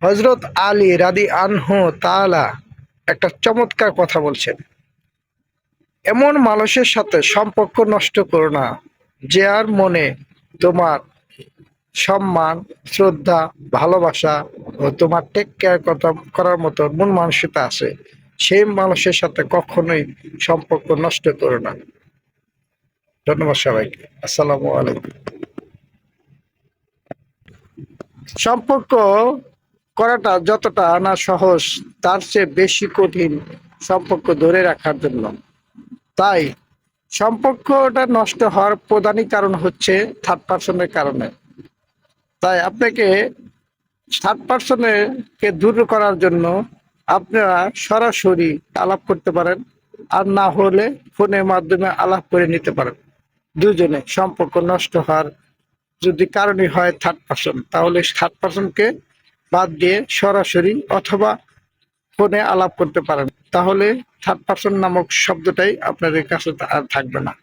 হযরত আলী রাদিয়াল্লাহু তাআলা একটা চমৎকার কথা বলছেন, এমন মানুষের সাথে সম্পর্ক নষ্ট করো না যার মনে তোমার সম্মান, শ্রদ্ধা, ভালোবাসা ও তোমার টেক কেয়ার করার মতো মন মানসিকতা আছে। সেই মানুষের সাথে কখনোই সম্পর্ক নষ্ট করো না। ধন্যবাদ সবাইকে। আসসালামু আলাইকুম। সম্পর্ক করাটা যতটা না সহজ, তার চেয়ে বেশি কঠিন সম্পর্ক ধরে রাখার জন্য। তাই সম্পর্কটা নষ্ট হওয়ার প্রধানই কারণ হচ্ছে থার্ড পার্সনের কারণে। তাই আপনাকে থার্ড পার্সনের কে দূর করার জন্য আপনারা সরাসরি আলাপ করতে পারেন, আর না হলে ফোনের মাধ্যমে আলাপ করে নিতে পারেন। দুজনে সম্পর্ক নষ্ট হওয়ার যদি কারণই হয় থার্ড পার্সন, তাহলে থার্ড পার্সনকে বাদ দিয়ে সরাসরি অথবা ফোনে আলাপ করতে পারেন। তাহলে থার্ড পার্সন নামক শব্দটাই আপনাদের কাছে আর থাকবে না।